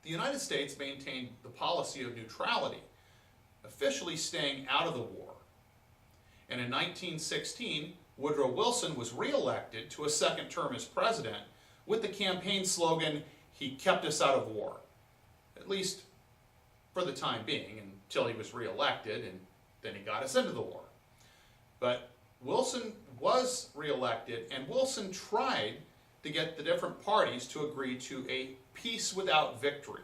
The United States maintained the policy of neutrality, officially staying out of the war. And in 1916, Woodrow Wilson was re-elected to a second term as president with the campaign slogan, "He kept us out of war," at least for the time being, until he was re-elected, and then he got us into the war. But Wilson was re-elected, and Wilson tried to get the different parties to agree to a peace without victory.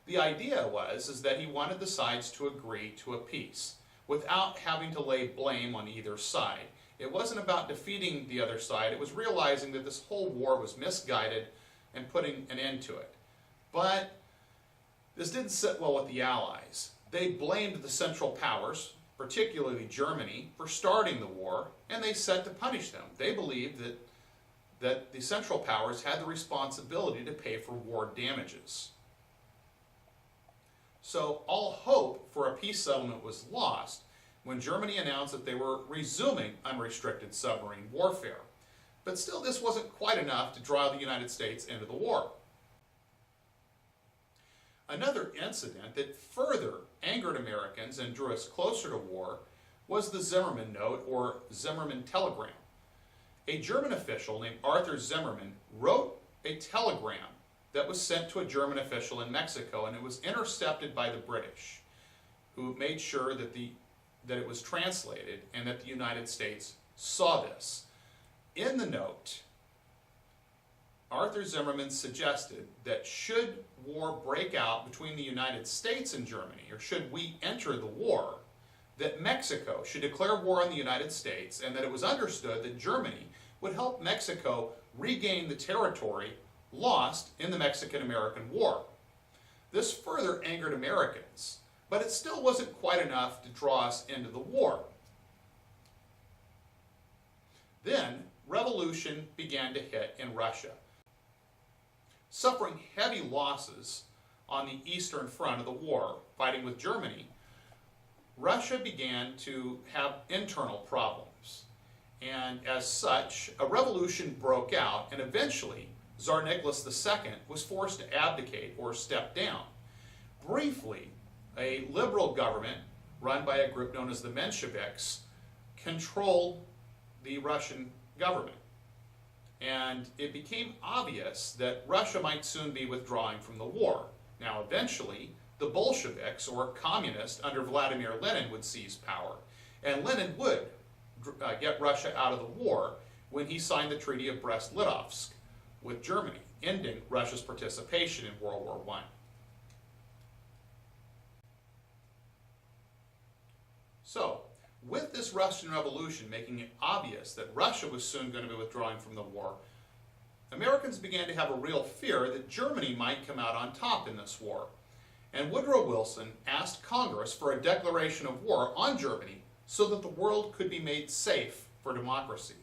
The idea is that he wanted the sides to agree to a peace without having to lay blame on either side. It wasn't about defeating the other side, it was realizing that this whole war was misguided and putting an end to it. But this didn't sit well with the Allies. They blamed the Central Powers, particularly Germany, for starting the war, and they set to punish them. They believed that the Central Powers had the responsibility to pay for war damages. So all hope for a peace settlement was lost when Germany announced that they were resuming unrestricted submarine warfare. But still, this wasn't quite enough to draw the United States into the war. Another incident that further angered Americans and drew us closer to war was the Zimmermann Note, or Zimmermann Telegram. A German official named Arthur Zimmermann wrote a telegram that was sent to a German official in Mexico, and it was intercepted by the British, who made sure that it was translated and that the United States saw this. In the note, Arthur Zimmermann suggested that should war break out between the United States and Germany, or should we enter the war, that Mexico should declare war on the United States, and that it was understood that Germany would help Mexico regain the territory lost in the Mexican-American War. This further angered Americans, but it still wasn't quite enough to draw us into the war. Then, revolution began to hit in Russia. Suffering heavy losses on the eastern front of the war, fighting with Germany, Russia began to have internal problems. And as such, a revolution broke out, and eventually Tsar Nicholas II was forced to abdicate or step down. Briefly, a liberal government run by a group known as the Mensheviks controlled the Russian government. And it became obvious that Russia might soon be withdrawing from the war. Now, eventually, the Bolsheviks, or communists under Vladimir Lenin, would seize power. And Lenin would get Russia out of the war when he signed the Treaty of Brest-Litovsk with Germany, ending Russia's participation in World War I. So, with this Russian Revolution making it obvious that Russia was soon going to be withdrawing from the war, Americans began to have a real fear that Germany might come out on top in this war. And Woodrow Wilson asked Congress for a declaration of war on Germany so that the world could be made safe for democracy.